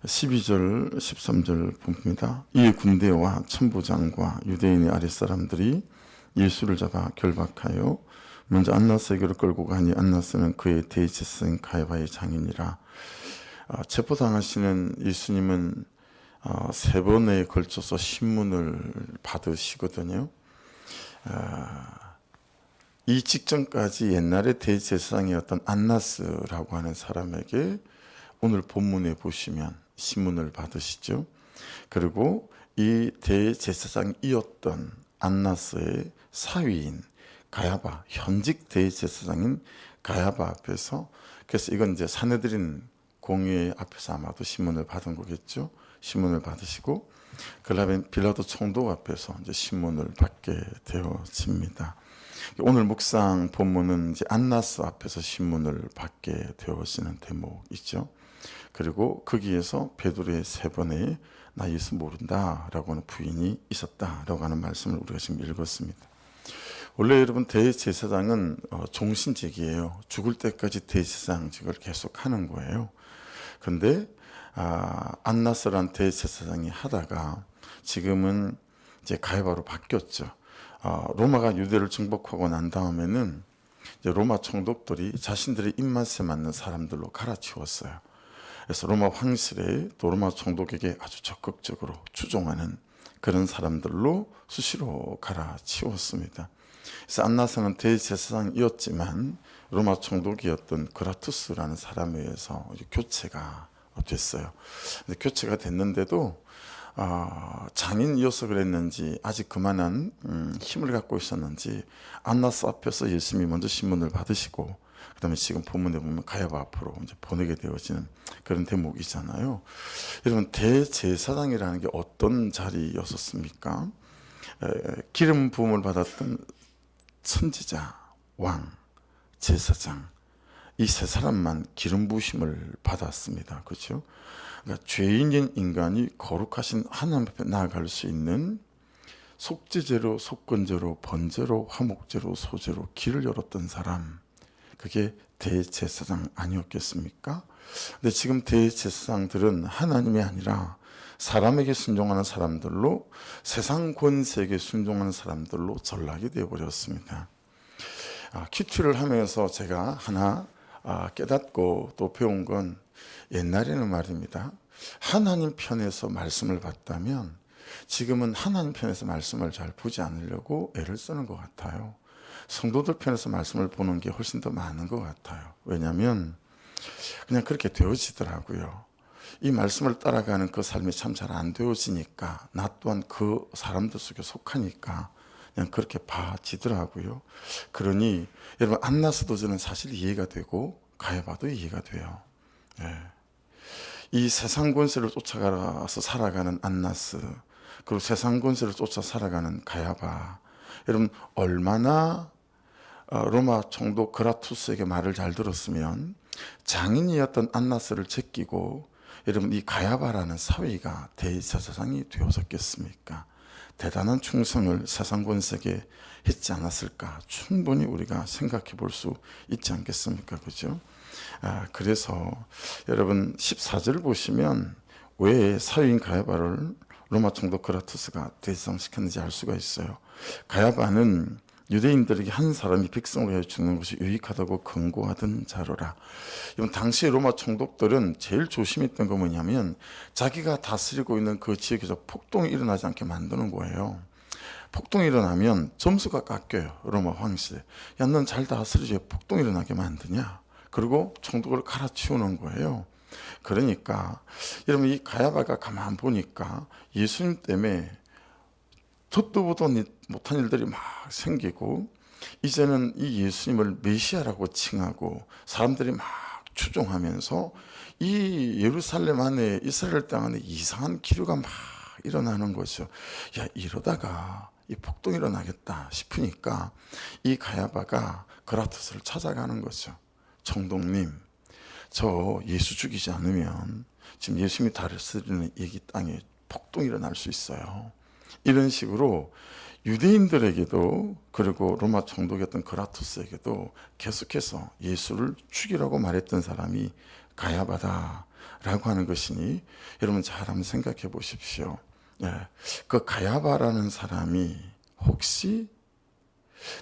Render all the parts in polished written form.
12절, 13절 봅니다. 이 군대와 천부장과 유대인의 아랫사람들이 예수를 잡아 결박하여 먼저 안나스에게로 끌고 가니 안나스는 그의 대제사장 가야바의 장인이라. 체포당하시는 예수님은 세 번에 걸쳐서 신문을 받으시거든요. 이 직전까지 옛날에 대제사장이었던 안나스라고 하는 사람에게 오늘 본문에 보시면 신문을 받으시죠. 그리고 이 대제사장이었던 안나스의 사위인 가야바, 현직 대제사장인 가야바 앞에서, 그래서 이건 이제 사내들인 공회 앞에서 아마도 신문을 받은 거겠죠. 신문을 받으시고 그다음에 빌라도 총독 앞에서 이제 신문을 받게 되어집니다. 오늘 묵상 본문은 이제 안나스 앞에서 신문을 받게 되어지는 대목이죠. 그리고 거기에서 베드로의 세 번에 나 예수 모른다라고 하는 부인이 있었다라고 하는 말씀을 우리가 지금 읽었습니다. 원래 여러분 대제사장은 종신직이에요. 죽을 때까지 대제사장직을 계속 하는 거예요. 그런데 안나스란 대제사장이 하다가 지금은 이제 가야바로 바뀌었죠. 로마가 유대를 정복하고 난 다음에는 이제 로마 총독들이 자신들의 입맛에 맞는 사람들로 갈아치웠어요. 그래서 로마 황실에 또 로마 총독에게 아주 적극적으로 추종하는 그런 사람들로 수시로 갈아치웠습니다. 그래서 안나스는 대제사장이었지만 로마 총독이었던 그라투스라는 사람에 의해서 교체가 됐어요. 교체가 됐는데도 장인이어서 그랬는지 아직 그만한 힘을 갖고 있었는지 안나스 앞에서 예수님이 먼저 신문을 받으시고 그 다음에 지금 본문에 보면 가야바 앞으로 이제 보내게 되어지는 그런 대목이잖아요. 여러분 대제사장이라는 게 어떤 자리였었습니까? 기름 부음을 받았던 선지자, 왕, 제사장 이 세 사람만 기름 부으심을 받았습니다. 그렇죠? 그러니까 죄인인 인간이 거룩하신 하나님 앞에 나아갈 수 있는 속죄제로, 속건제로, 번제로, 화목제로, 소제로 길을 열었던 사람, 그게 대제사장 아니었겠습니까? 근데 지금 대제사장들은 하나님이 아니라 사람에게 순종하는 사람들로, 세상 권세에게 순종하는 사람들로 전락이 되어버렸습니다. 큐티를 하면서 제가 하나 깨닫고 또 배운 건, 옛날에는 말입니다, 하나님 편에서 말씀을 봤다면 지금은 하나님 편에서 말씀을 잘 보지 않으려고 애를 쓰는 것 같아요. 성도들 편에서 말씀을 보는 게 훨씬 더 많은 것 같아요. 왜냐하면 그냥 그렇게 되어지더라고요. 이 말씀을 따라가는 그 삶이 참 잘 안 되어지니까, 나 또한 그 사람들 속에 속하니까 그냥 그렇게 봐지더라고요. 그러니 여러분 안나스도 저는 사실 이해가 되고 가야바도 이해가 돼요. 이 세상 권세를 쫓아가서 살아가는 안나스, 그리고 세상 권세를 쫓아 살아가는 가야바, 여러분 얼마나 로마 총독 그라투스에게 말을 잘 들었으면 장인이었던 안나스를 제끼고 여러분 이 가야바라는 사위가 대제사장이 되었었겠습니까? 대단한 충성을 세상 권세에게 했지 않았을까? 충분히 우리가 생각해 볼 수 있지 않겠습니까? 그죠? 그래서 여러분 14절 보시면 왜 사위인 가야바를 로마 총독 그라투스가 대제사장시켰는지 알 수가 있어요. 가야바는 유대인들에게 한 사람이 백성을 위하여 죽는 것이 유익하다고 권고하던 자로라. 당시 로마 총독들은 제일 조심했던 거 뭐냐면 자기가 다스리고 있는 그 지역에서 폭동이 일어나지 않게 만드는 거예요. 폭동이 일어나면 점수가 깎여요. 로마 황실에. 야, 넌 잘 다스리지 왜 폭동이 일어나게 만드냐. 그리고 총독을 갈아치우는 거예요. 그러니까 여러분 이 가야바가 가만 보니까 예수님 때문에 듣도 보도 못한 일들이 막 생기고, 이제는 이 예수님을 메시아라고 칭하고 사람들이 막 추종하면서 이 예루살렘 안에, 이스라엘 땅 안에 이상한 기류가 막 일어나는 거죠. 야, 이러다가 이 폭동이 일어나겠다 싶으니까 이 가야바가 그라투스를 찾아가는 거죠. 총독님, 저 예수 죽이지 않으면 지금 예수님이 다스리는 이 땅에 폭동이 일어날 수 있어요. 이런 식으로 유대인들에게도, 그리고 로마 총독이었던 그라투스에게도 계속해서 예수를 죽이라고 말했던 사람이 가야바다. 라고 하는 것이니 여러분 잘 한번 생각해 보십시오. 예, 그 가야바라는 사람이 혹시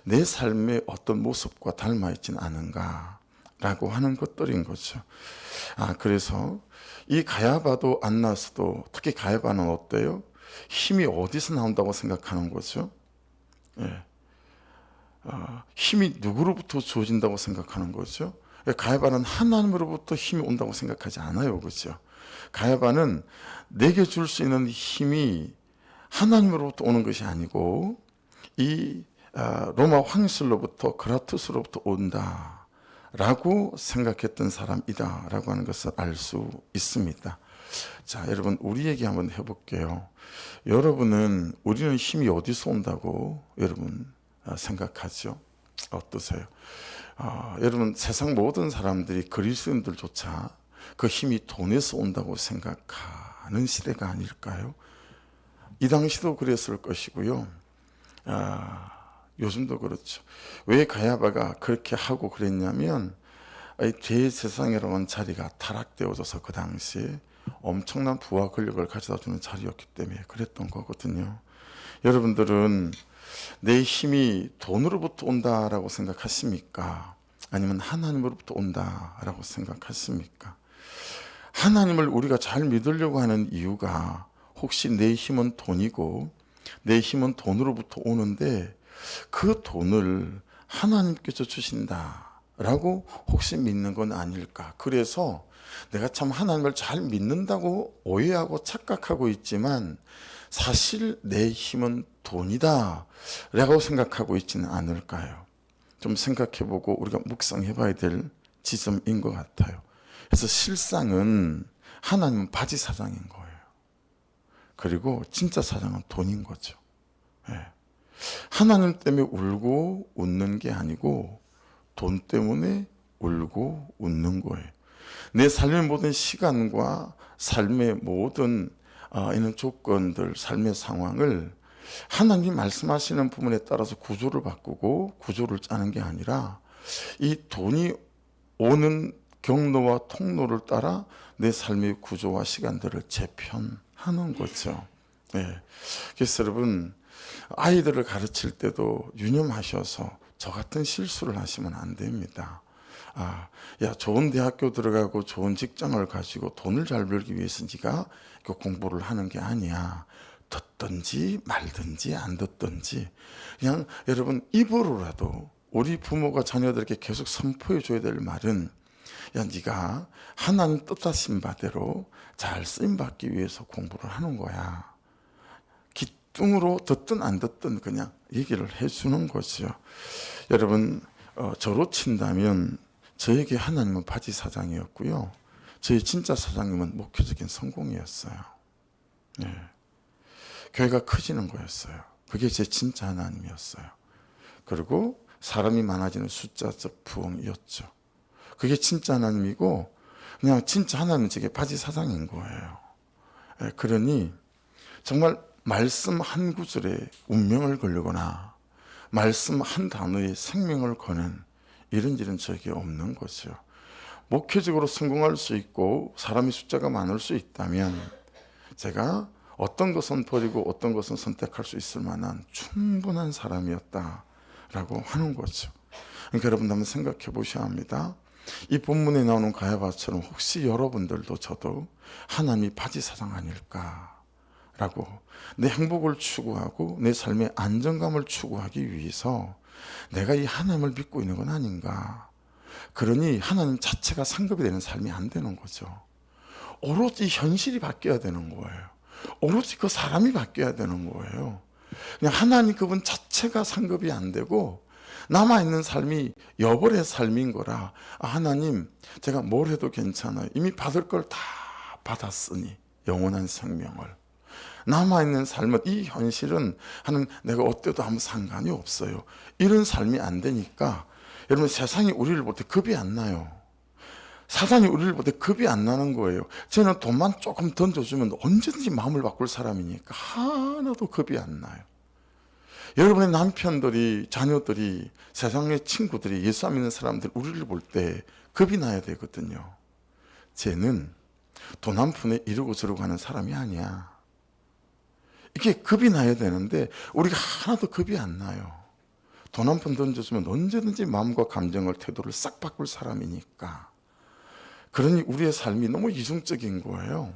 내 삶의 어떤 모습과 닮아 있지는 않은가 라고 하는 것들인 거죠. 그래서 이 가야바도 안나스도, 특히 가야바는 어때요? 힘이 어디서 나온다고 생각하는 거죠? 예. 힘이 누구로부터 주어진다고 생각하는 거죠? 가야바는 하나님으로부터 힘이 온다고 생각하지 않아요. 그렇죠? 가야바는 내게 줄 수 있는 힘이 하나님으로부터 오는 것이 아니고 이 로마 황실로부터, 그라투스로부터 온다라고 생각했던 사람이다라고 하는 것을 알 수 있습니다. 자, 여러분 우리 얘기 한번 해볼게요. 여러분은 우리는 힘이 어디서 온다고 여러분 생각하죠? 어떠세요? 여러분 세상 모든 사람들이, 그리스도인들조차 그 힘이 돈에서 온다고 생각하는 시대가 아닐까요? 이 당시도 그랬을 것이고요. 요즘도 그렇죠. 왜 가야바가 그렇게 하고 그랬냐면 대세상이라는 자리가 타락되어져서 그 당시에 엄청난 부와 권력을 가져다 주는 자리였기 때문에 그랬던 거거든요. 여러분들은 내 힘이 돈으로부터 온다라고 생각하십니까? 아니면 하나님으로부터 온다라고 생각하십니까? 하나님을 우리가 잘 믿으려고 하는 이유가 혹시 내 힘은 돈이고 내 힘은 돈으로부터 오는데 그 돈을 하나님께서 주신다라고 혹시 믿는 건 아닐까? 그래서 내가 참 하나님을 잘 믿는다고 오해하고 착각하고 있지만 사실 내 힘은 돈이다 라고 생각하고 있지는 않을까요? 좀 생각해보고 우리가 묵상해봐야 될 지점인 것 같아요. 그래서 실상은 하나님은 바지 사장인 거예요. 그리고 진짜 사장은 돈인 거죠. 예. 하나님 때문에 울고 웃는 게 아니고 돈 때문에 울고 웃는 거예요. 내 삶의 모든 시간과 삶의 모든 이런 조건들, 삶의 상황을 하나님 말씀하시는 부분에 따라서 구조를 바꾸고 구조를 짜는 게 아니라 이 돈이 오는 경로와 통로를 따라 내 삶의 구조와 시간들을 재편하는 거죠. 네. 그래서 여러분 아이들을 가르칠 때도 유념하셔서 저 같은 실수를 하시면 안 됩니다. 야, 좋은 대학교 들어가고 좋은 직장을 가지고 돈을 잘 벌기 위해서 네가 공부를 하는 게 아니야. 듣든지 말든지 안 듣든지 그냥 여러분 입으로라도 우리 부모가 자녀들에게 계속 선포해 줘야 될 말은 야, 네가 하나님 뜻하신 바대로 잘 쓰임 받기 위해서 공부를 하는 거야. 기뚱으로 듣든 안 듣든 그냥 얘기를 해주는 거죠. 여러분 저로 친다면 저에게 하나님은 바지 사장이었고요. 저희 진짜 사장님은 목표적인 성공이었어요. 네. 교회가 커지는 거였어요. 그게 제 진짜 하나님이었어요. 그리고 사람이 많아지는 숫자적 부흥이었죠. 그게 진짜 하나님이고 그냥 진짜 하나님은 제게 바지 사장인 거예요. 네. 그러니 정말 말씀 한 구절에 운명을 걸거나 말씀 한 단어에 생명을 거는 이런 일은 저에게 없는 거죠. 목회적으로 성공할 수 있고 사람의 숫자가 많을 수 있다면 제가 어떤 것은 버리고 어떤 것은 선택할 수 있을 만한 충분한 사람이었다라고 하는 거죠. 그러니까 여러분 한번 생각해 보셔야 합니다. 이 본문에 나오는 가야바처럼 혹시 여러분들도 저도 하나님이 바지 사장 아닐까라고 내 행복을 추구하고 내 삶의 안정감을 추구하기 위해서 내가 이 하나님을 믿고 있는 건 아닌가. 그러니 하나님 자체가 상급이 되는 삶이 안 되는 거죠. 오로지 현실이 바뀌어야 되는 거예요. 오로지 그 사람이 바뀌어야 되는 거예요. 그냥 하나님 그분 자체가 상급이 안 되고 남아있는 삶이 여벌의 삶인 거라 하나님 제가 뭘 해도 괜찮아요. 이미 받을 걸 다 받았으니 영원한 생명을 남아있는 삶은 이 현실은 하는 내가 어때도 아무 상관이 없어요. 이런 삶이 안 되니까 여러분 세상이 우리를 볼 때 겁이 안 나요. 사단이 우리를 볼 때 겁이 안 나는 거예요. 저는 돈만 조금 던져주면 언제든지 마음을 바꿀 사람이니까 하나도 겁이 안 나요. 여러분의 남편들이, 자녀들이, 세상의 친구들이, 예수 안 믿는 사람들 우리를 볼 때 겁이 나야 되거든요. 쟤는 돈 한 푼에 이러고 저러고 하는 사람이 아니야. 이게 겁이 나야 되는데 우리가 하나도 겁이 안 나요. 돈 한 푼 던져주면 언제든지 마음과 감정을, 태도를 싹 바꿀 사람이니까. 그러니 우리의 삶이 너무 이중적인 거예요.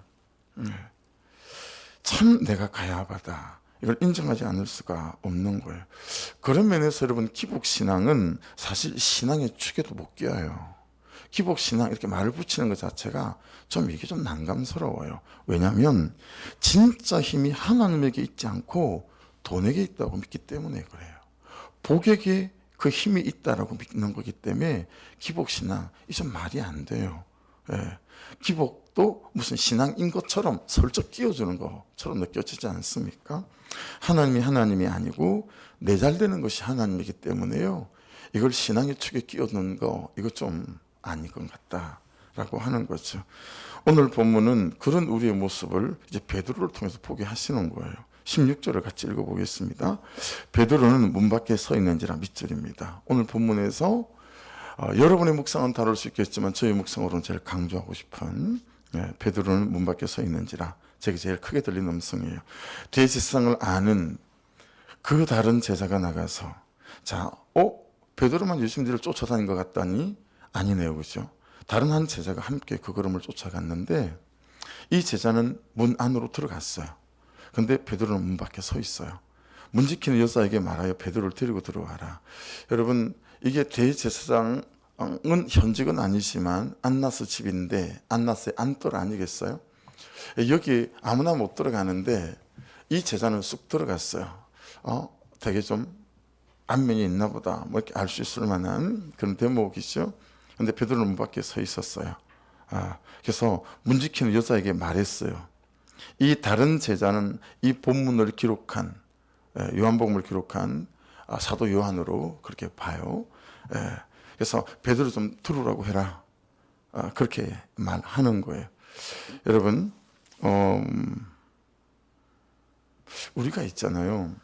참 내가 가야하다. 이걸 인정하지 않을 수가 없는 거예요. 그런 면에서 여러분, 기복신앙은 사실 신앙의 축에도 못 껴요. 기복신앙 이렇게 말을 붙이는 것 자체가 좀 이게 좀 난감스러워요. 왜냐하면 진짜 힘이 하나님에게 있지 않고 돈에게 있다고 믿기 때문에 그래요. 복에게 그 힘이 있다라고 믿는 거기 때문에 기복신앙 이 좀 말이 안 돼요. 예. 기복도 무슨 신앙인 것처럼 슬쩍 끼워주는 것처럼 느껴지지 않습니까? 하나님이 아니고 내 잘되는 것이 하나님이기 때문에요. 이걸 신앙의 축에 끼워넣는 거 이거 좀 아닌 것 같다라고 하는 거죠. 오늘 본문은 그런 우리의 모습을 이제 베드로를 통해서 보게 하시는 거예요. 16절을 같이 읽어보겠습니다. 베드로는 문 밖에 서 있는지라 밑줄입니다. 오늘 본문에서 여러분의 묵상은 다룰 수 있겠지만 저희 묵상으로는 제일 강조하고 싶은 베드로는 문 밖에 서 있는지라, 제게 제일 크게 들리는 음성이에요. 대제사장을 아는 그 다른 제자가 나가서 베드로만 예수님들을 쫓아다닌 것 같다니 아니네요, 그죠? 다른 한 제자가 함께 그 걸음을 쫓아갔는데 이 제자는 문 안으로 들어갔어요. 근데 베드로는 문 밖에 서 있어요. 문 지키는 여자에게 말하여 베드로를 데리고 들어와라. 여러분, 이게 대제사장은 현직은 아니지만 안나스 집인데 안나스의 안뜰 아니겠어요? 여기 아무나 못 들어가는데 이 제자는 쑥 들어갔어요. 되게 좀 안면이 있나 보다, 뭐 이렇게 알 수 있을 만한 그런 대목이죠. 근데 베드로는 문 밖에 서 있었어요. 그래서 문 지키는 여자에게 말했어요. 이 다른 제자는 이 본문을 기록한, 요한복음을 기록한 사도 요한으로 그렇게 봐요. 그래서 베드로 좀 들으라고 해라. 그렇게 말하는 거예요. 여러분, 우리가 있잖아요.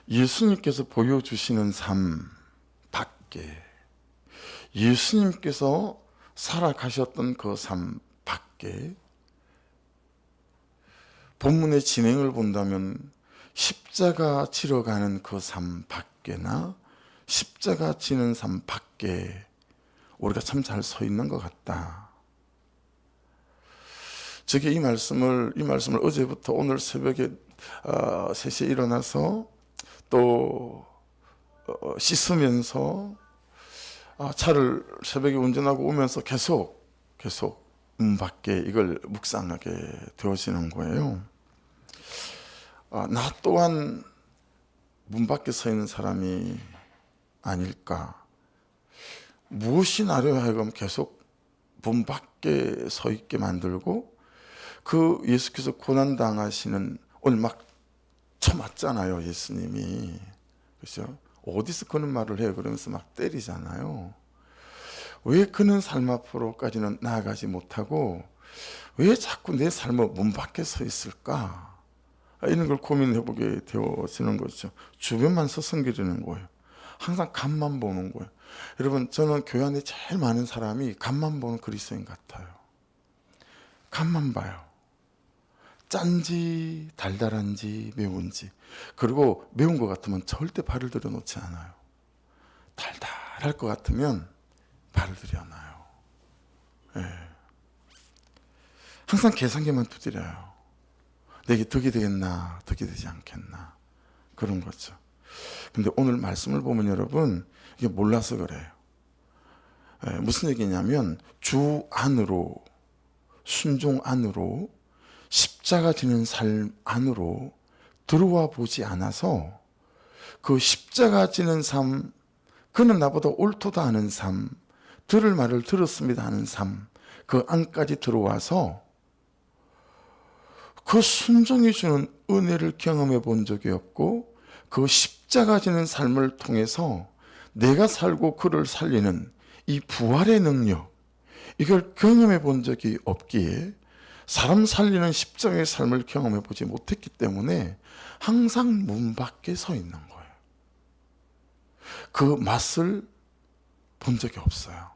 예수님께서 보여주시는 삶 밖에, 예수님께서 살아가셨던 그 삶 밖에, 본문의 진행을 본다면 십자가 지러 가는 그 삶 밖에나 십자가 지는 삶 밖에 우리가 참 잘 서 있는 것 같다. 제게 이 말씀을 어제부터 오늘 새벽에 3시에 일어나서 또 씻으면서 차를 새벽에 운전하고 오면서 계속 문 밖에 이걸 묵상하게 되어지는 거예요. 나 또한 문 밖에 서 있는 사람이 아닐까. 무엇이 나로 하여금 계속 문 밖에 서 있게 만들고, 그 예수께서 고난당하시는, 오늘 막 쳐맞잖아요, 예수님이. 그렇죠? 어디서 그런 말을 해요? 그러면서 막 때리잖아요. 왜 그는 삶 앞으로까지는 나아가지 못하고 왜 자꾸 내 삶을 문 밖에 서 있을까? 이런 걸 고민해보게 되어지는 거죠. 주변만 서성거리는 거예요. 항상 간만 보는 거예요. 여러분, 저는 교회 안에 제일 많은 사람이 간만 보는 그리스도인 같아요. 간만 봐요. 짠지 달달한지 매운지. 그리고 매운 것 같으면 절대 발을 들여놓지 않아요. 달달할 것 같으면 발을 들여놔요. 항상 계산기만 두드려요. 내게 덕이 되겠나, 덕이 되지 않겠나, 그런 거죠. 근데 오늘 말씀을 보면 여러분, 이게 몰라서 그래요. 무슨 얘기냐면 주 안으로, 순종 안으로, 십자가 지는 삶 안으로 들어와 보지 않아서 그 십자가 지는 삶, 그는 나보다 옳도다 하는 삶, 들을 말을 들었습니다 하는 삶, 그 안까지 들어와서 그 순종이 주는 은혜를 경험해 본 적이 없고, 그 십자가 지는 삶을 통해서 내가 살고 그를 살리는 이 부활의 능력, 이걸 경험해 본 적이 없기에 사람 살리는 십자가의 삶을 경험해 보지 못했기 때문에 항상 문 밖에 서 있는 거예요. 그 맛을 본 적이 없어요.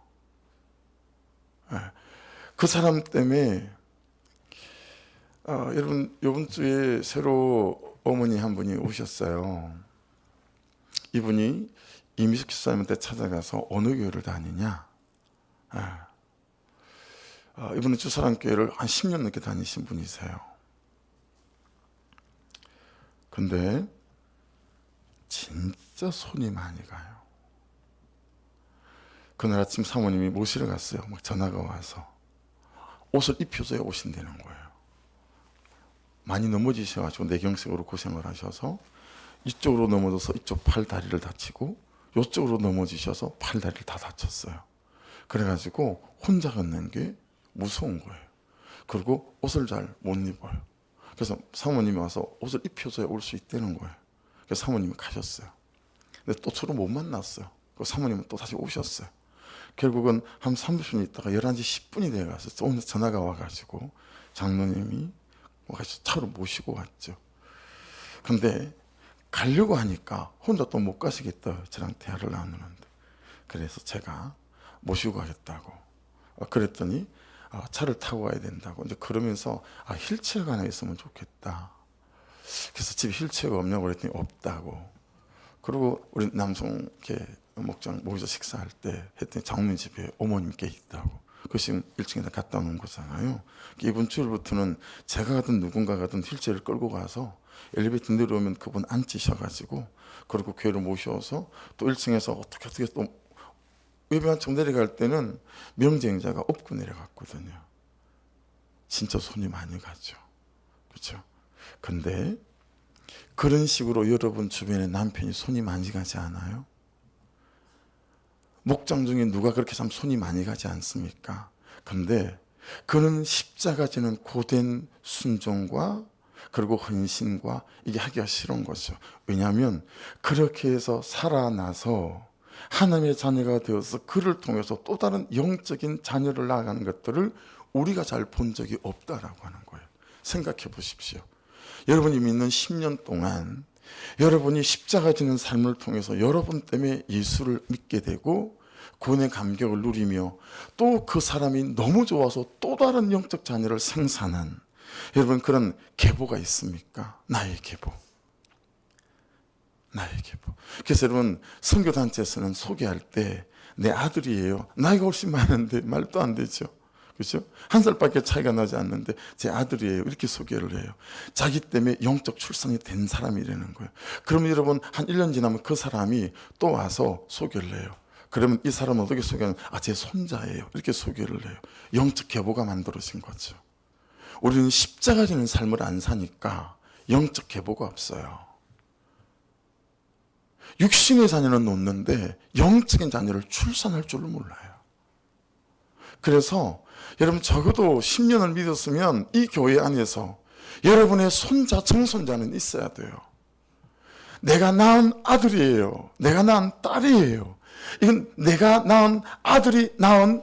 그 사람 때문에 여러분 이번 주에 새로 어머니 한 분이 오셨어요. 이분이 이미숙 집사님한테 찾아가서 어느 교회를 다니냐? 이분은 주사랑교회를 한 10년 넘게 다니신 분이세요. 근데 진짜 손이 많이 가요. 그날 아침 사모님이 모시러 갔어요. 막 전화가 와서 옷을 입혀줘야 오신다는 거예요. 많이 넘어지셔가지고 뇌경색으로 고생을 하셔서 이쪽으로 넘어져서 이쪽 팔 다리를 다치고 이쪽으로 넘어지셔서 팔 다리를 다 다쳤어요. 그래가지고 혼자 걷는 게 무서운 거예요. 그리고 옷을 잘 못 입어요. 그래서 사모님이 와서 옷을 입혀줘야 올 수 있다는 거예요. 그래서 사모님이 가셨어요. 근데 또 서로 못 만났어요. 그 사모님은 또 다시 오셨어요. 결국은 한 30분 있다가 11시 10분이 돼가서 오늘 전화가 와가지고 장로님이 차로 모시고 왔죠. 근데 가려고 하니까 혼자 또 못 가시겠다. 저랑 대화를 나누는데. 그래서 제가 모시고 가겠다고. 그랬더니 차를 타고 가야 된다고. 이제 그러면서 휠체어가 하나 있으면 좋겠다. 그래서 집에 휠체어가 없냐고 그랬더니 없다고. 그리고 우리 남성 목장 모여서 식사할 때 했더니 장로님 집에 어머님께 있다고. 그 지금 1층에다 갖다 놓은 거잖아요. 이번 주일부터는 제가 가든 누군가 가든 휠체어를 끌고 가서 엘리베이터 내려오면 그분 앉히셔가지고 그리고 교회를 모셔서 또 1층에서 어떻게 또 예배 한참 내려갈 때는 명제행자가 업고 내려갔거든요. 진짜 손이 많이 가죠. 그렇죠? 근데 그런 식으로 여러분 주변에 남편이 손이 많이 가지 않아요? 목장 중에 누가 그렇게 참 손이 많이 가지 않습니까? 근데 그는 십자가 지는 고된 순종과 그리고 헌신과 이게 하기가 싫은 거죠. 왜냐하면 그렇게 해서 살아나서 하나님의 자녀가 되어서 그를 통해서 또 다른 영적인 자녀를 낳아가는 것들을 우리가 잘 본 적이 없다라고 하는 거예요. 생각해 보십시오. 여러분이 믿는 10년 동안 여러분이 십자가 지는 삶을 통해서 여러분 때문에 예수를 믿게 되고 구원의 감격을 누리며 또 그 사람이 너무 좋아서 또 다른 영적 자녀를 생산한 여러분 그런 계보가 있습니까? 나의 계보. 나의 계보. 그래서 여러분 선교단체에서는 소개할 때 내 아들이에요. 나이가 훨씬 많은데 말도 안 되죠. 그렇죠? 한 살밖에 차이가 나지 않는데 제 아들이에요. 이렇게 소개를 해요. 자기 때문에 영적 출산이 된 사람이라는 거예요. 그러면 여러분 한 1년 지나면 그 사람이 또 와서 소개를 해요. 그러면 이 사람은 어떻게 소개하는? 제 손자예요. 이렇게 소개를 해요. 영적 계보가 만들어진 거죠. 우리는 십자가 지는 삶을 안 사니까 영적 계보가 없어요. 육신의 자녀는 놓는데 영적인 자녀를 출산할 줄을 몰라요. 그래서 여러분 적어도 10년을 믿었으면 이 교회 안에서 여러분의 손자, 정손자는 있어야 돼요. 내가 낳은 아들이에요. 내가 낳은 딸이에요. 이건 내가 낳은 아들이 낳은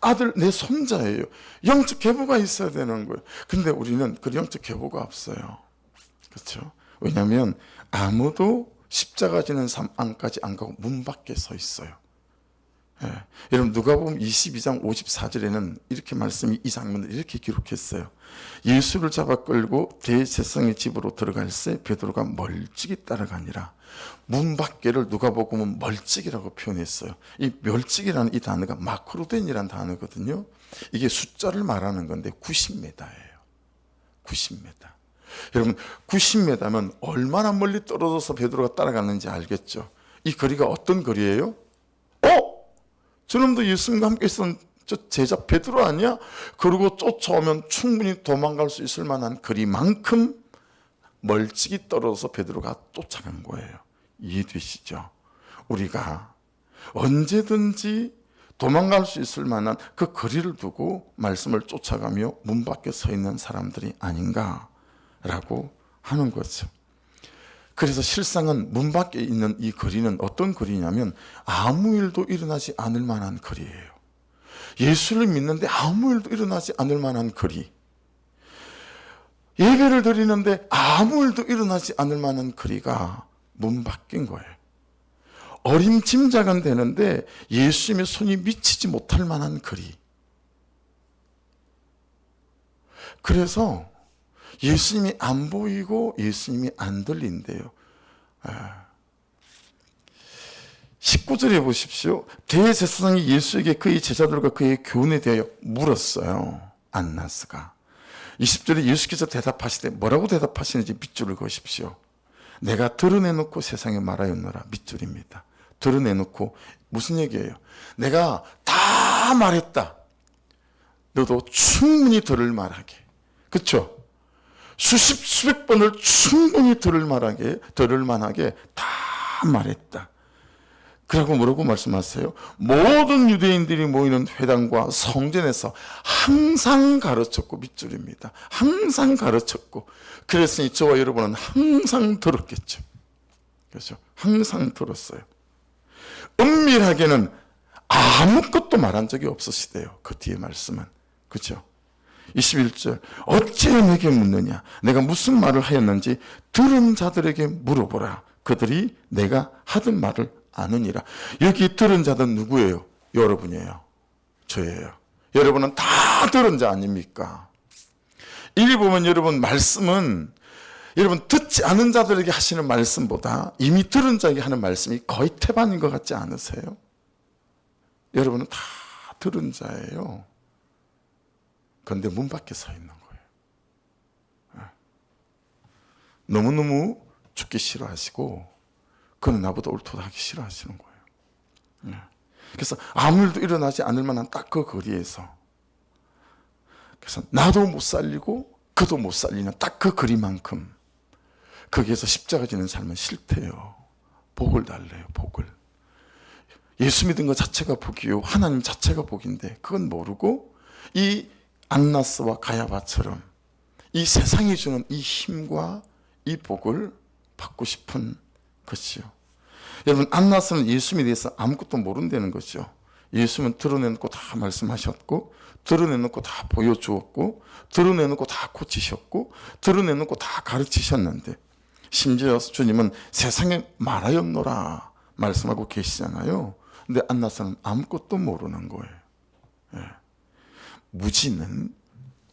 아들, 내 손자예요. 영적 계보가 있어야 되는 거예요. 근데 우리는 그 영적 계보가 없어요. 그렇죠? 왜냐하면 아무도 십자가 지는 삶 안까지 안 가고 문 밖에 서 있어요. 여러분 누가복음 22장 54절에는 이렇게 말씀이 이 장면을 이렇게 기록했어요. 예수를 잡아 끌고 대제사장의 집으로 들어갈새 베드로가 멀찍이 따라가니라. 문 밖에를 누가복음은 멀찍이라고 표현했어요. 이 멀찍이라는 이 단어가 마크로덴이라는 단어거든요. 이게 숫자를 말하는 건데 90m예요. 90m. 여러분 90m면 얼마나 멀리 떨어져서 베드로가 따라갔는지 알겠죠? 이 거리가 어떤 거리예요? 저놈도 예수님과 함께 있었던 저 제자 베드로 아니야? 그리고 쫓아오면 충분히 도망갈 수 있을 만한 거리만큼 멀찍이 떨어져서 베드로가 쫓아간 거예요. 이해되시죠? 우리가 언제든지 도망갈 수 있을 만한 그 거리를 두고 말씀을 쫓아가며 문 밖에 서 있는 사람들이 아닌가라고 하는 거죠. 그래서 실상은 문 밖에 있는 이 거리는 어떤 거리냐면 아무 일도 일어나지 않을 만한 거리예요. 예수를 믿는데 아무 일도 일어나지 않을 만한 거리. 예배를 드리는데 아무 일도 일어나지 않을 만한 거리가 문 밖인 거예요. 어림짐작은 되는데 예수님의 손이 미치지 못할 만한 거리. 그래서 예수님이 안 보이고 예수님이 안 들린대요. 19절에 보십시오. 대제사장이 예수에게 그의 제자들과 그의 교훈에 대하여 물었어요. 안나스가. 20절에 예수께서 대답하시되 뭐라고 대답하시는지 밑줄을 그으십시오. 내가 드러내놓고 세상에 말하였노라. 밑줄입니다. 드러내놓고 무슨 얘기예요? 내가 다 말했다. 너도 충분히 들을 만하게. 그렇죠? 수백 번을 충분히 들을 만하게 다 말했다. 그리고 뭐라고 말씀하세요? 모든 유대인들이 모이는 회당과 성전에서 항상 가르쳤고, 밑줄입니다. 항상 가르쳤고, 그랬으니 저와 여러분은 항상 들었겠죠. 그렇죠? 항상 들었어요. 은밀하게는 아무것도 말한 적이 없으시대요. 그 뒤에 말씀은. 그렇죠? 21절 어찌 내게 묻느냐? 내가 무슨 말을 하였는지 들은 자들에게 물어보라. 그들이 내가 하던 말을 아느니라. 여기 들은 자는 누구예요? 여러분이에요. 저예요. 여러분은 다 들은 자 아닙니까? 이리 보면 여러분 말씀은 여러분 듣지 않은 자들에게 하시는 말씀보다 이미 들은 자에게 하는 말씀이 거의 태반인 것 같지 않으세요? 여러분은 다 들은 자예요. 그런데 문 밖에 서 있는 거예요. 너무너무 죽기 싫어하시고 그는 나보다 옳도다 하기 싫어하시는 거예요. 그래서 아무 일도 일어나지 않을 만한 딱 그 거리에서, 그래서 나도 못 살리고 그도 못 살리는 딱 그 거리만큼 거기에서 십자가 지는 삶은 싫대요. 복을 달래요. 복을. 예수 믿은 것 자체가 복이요, 하나님 자체가 복인데 그건 모르고 이 안나스와 가야바처럼 이 세상이 주는 이 힘과 이 복을 받고 싶은 것이요. 여러분, 안나스는 예수님에 대해서 아무것도 모른다는 거죠. 예수님은 드러내놓고 다 말씀하셨고, 드러내놓고 다 보여주었고, 드러내놓고 다 고치셨고, 드러내놓고 다 가르치셨는데, 심지어 주님은 세상에 말하였노라 말씀하고 계시잖아요. 근데 안나스는 아무것도 모르는 거예요. 무지는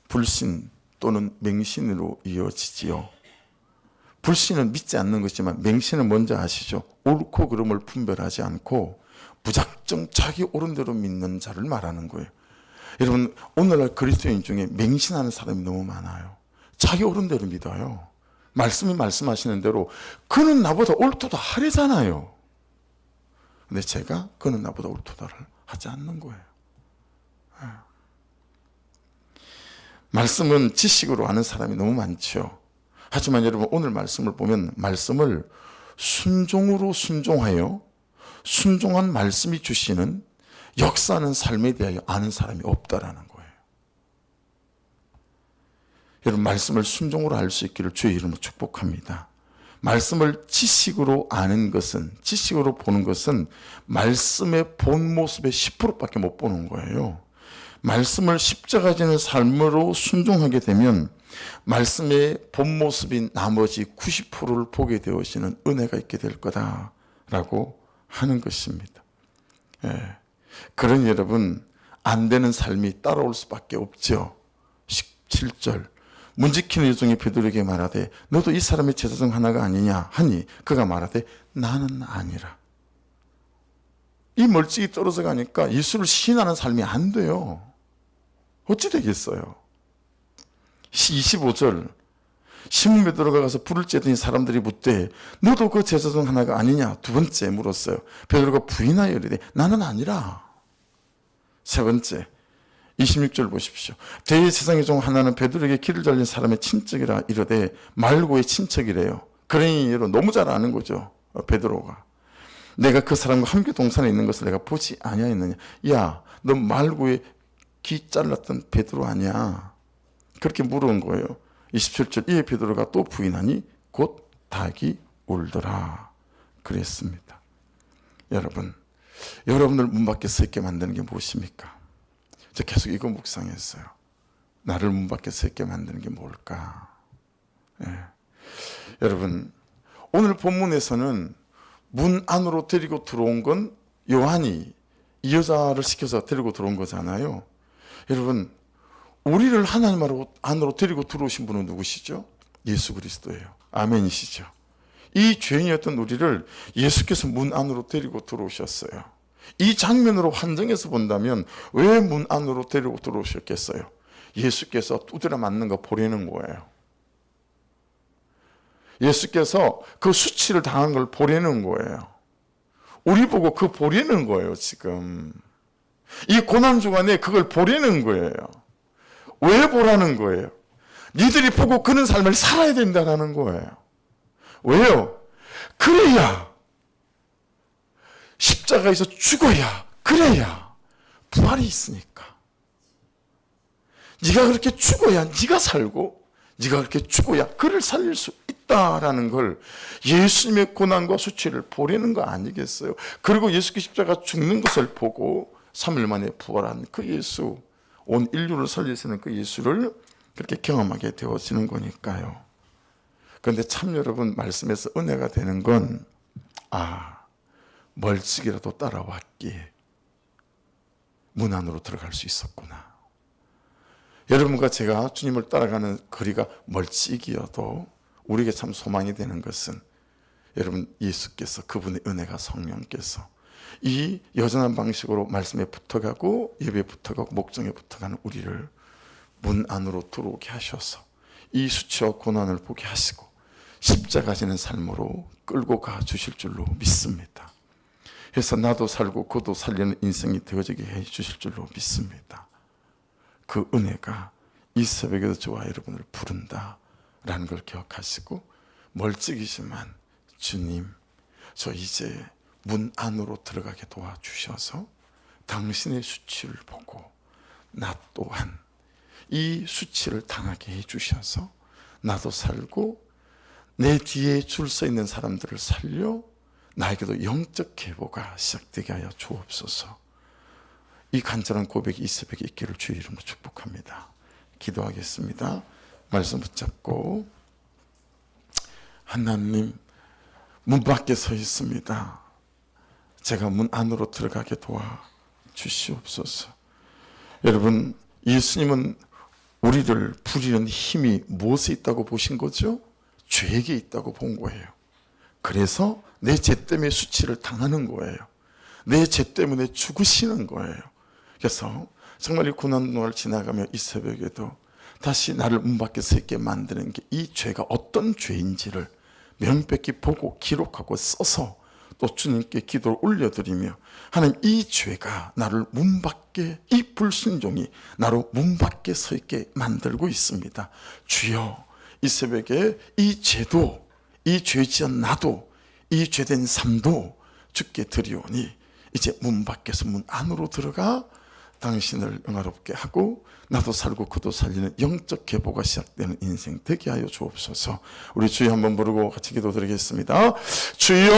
불신 또는 맹신으로 이어지지요. 불신은 믿지 않는 것이지만 맹신은 뭔지 아시죠? 옳고 그름을 분별하지 않고 무작정 자기 옳은 대로 믿는 자를 말하는 거예요. 여러분, 오늘날 그리스도인 중에 맹신하는 사람이 너무 많아요. 자기 옳은 대로 믿어요. 말씀이 말씀하시는 대로 그는 나보다 옳도다 하래잖아요. 근데 제가 그는 나보다 옳도다를 하지 않는 거예요. 말씀은 지식으로 아는 사람이 너무 많죠. 하지만 여러분, 오늘 말씀을 보면 말씀을 순종으로 순종하여 순종한 말씀이 주시는 역사하는 삶에 대하여 아는 사람이 없다라는 거예요. 여러분, 말씀을 순종으로 알 수 있기를 주의 이름으로 축복합니다. 말씀을 지식으로 아는 것은, 지식으로 보는 것은 말씀의 본 모습의 10%밖에 못 보는 거예요. 말씀을 십자가 지는 삶으로 순종하게 되면 말씀의 본 모습인 나머지 90%를 보게 되어지는 은혜가 있게 될 거다라고 하는 것입니다. 그러니 여러분, 안 되는 삶이 따라올 수밖에 없죠. 17절 문지키는 여종이 베드로에게 말하되 너도 이 사람의 제자 중 하나가 아니냐 하니 그가 말하되 나는 아니라. 이 멀찍이 떨어져 가니까 예수를 시인하는 삶이 안 돼요. 어찌 되겠어요? 25절 시몬 베드로가 가서 불을 쬐더니 사람들이 묻되 너도 그 제자 중 하나가 아니냐? 두 번째 물었어요. 베드로가 부인하여 이르되 나는 아니라. 세 번째 26절 보십시오. 대제사장의 중 하나는 베드로에게 길을 잘린 사람의 친척이라 이르되 말고의 친척이래요. 그러니 여러분 너무 잘 아는 거죠. 베드로가. 내가 그 사람과 함께 동산에 있는 것을 내가 보지 아니하였느냐. 야, 너 말고의 귀 잘랐던 베드로 아니야. 그렇게 물은 거예요. 27절 이에 베드로가 또 부인하니 곧 닭이 울더라 그랬습니다. 여러분, 여러분을 문 밖에 서 있게 만드는 게 무엇입니까? 저 계속 이거 묵상했어요. 나를 문 밖에 서 있게 만드는 게 뭘까? 여러분, 오늘 본문에서는 문 안으로 데리고 들어온 건 요한이 이 여자를 시켜서 데리고 들어온 거잖아요. 여러분, 우리를 하나님 안으로 데리고 들어오신 분은 누구시죠? 예수 그리스도예요. 아멘이시죠? 이 죄인이었던 우리를 예수께서 문 안으로 데리고 들어오셨어요. 이 장면으로 환정해서 본다면 왜 문 안으로 데리고 들어오셨겠어요? 예수께서 두드려 맞는 거 보려는 거예요. 예수께서 그 수치를 당한 걸 보려는 거예요. 우리 보고 그 보려는 거예요, 지금. 이 고난 주간에 그걸 보려는 거예요. 왜 보라는 거예요? 니들이 보고 그런 삶을 살아야 된다는 거예요. 왜요? 그래야 십자가에서 죽어야, 그래야 부활이 있으니까. 네가 그렇게 죽어야 네가 살고, 네가 그렇게 죽어야 그를 살릴 수 있다라는 걸 예수님의 고난과 수치를 보려는 거 아니겠어요? 그리고 예수께 십자가 죽는 것을 보고 3일 만에 부활한 그 예수, 온 인류를 살리시는 그 예수를 그렇게 경험하게 되어지는 거니까요. 그런데 참 여러분, 말씀에서 은혜가 되는 건 멀찍이라도 따라왔기에 문 안으로 들어갈 수 있었구나. 여러분과 제가 주님을 따라가는 거리가 멀찍이어도 우리에게 참 소망이 되는 것은 여러분, 예수께서, 그분의 은혜가, 성령께서 이 여전한 방식으로 말씀에 붙어가고 예배에 붙어가고 목정에 붙어가는 우리를 문 안으로 들어오게 하셔서 이 수치와 고난을 보게 하시고 십자가 지는 삶으로 끌고 가 주실 줄로 믿습니다. 그래서 나도 살고 그도 살리는 인생이 되어지게 해 주실 줄로 믿습니다. 그 은혜가 이 새벽에도 저와 여러분을 부른다라는 걸 기억하시고, 멀찍이지만 주님, 저 이제 문 안으로 들어가게 도와주셔서 당신의 수치를 보고 나 또한 이 수치를 당하게 해주셔서 나도 살고 내 뒤에 줄 서 있는 사람들을 살려 나에게도 영적 계보가 시작되게 하여 주옵소서. 이 간절한 고백이 이 새벽에 있기를 주의 이름으로 축복합니다. 기도하겠습니다. 말씀 붙잡고, 하나님, 문 밖에 서 있습니다. 제가 문 안으로 들어가게 도와 주시옵소서. 여러분, 예수님은 우리를 부리는 힘이 무엇에 있다고 보신 거죠? 죄에게 있다고 본 거예요. 그래서 내 죄 때문에 수치를 당하는 거예요. 내 죄 때문에 죽으시는 거예요. 그래서 정말 이 고난을 지나가며 이 새벽에도 다시 나를 문 밖에 서 있게 만드는 게 이 죄가 어떤 죄인지를 명백히 보고 기록하고 써서 또 주님께 기도를 올려드리며, 하나님, 이 죄가 나를 문 밖에, 이 불순종이 나로 문 밖에 서 있게 만들고 있습니다. 주여, 이 새벽에 이 죄도, 이 죄지은 나도, 이 죄된 삶도 주께 드리오니 이제 문 밖에서 문 안으로 들어가 당신을 영화롭게 하고 나도 살고 그도 살리는 영적 계보가 시작되는 인생 되게 하여 주옵소서. 우리 주여 한번 부르고 같이 기도드리겠습니다. 주여.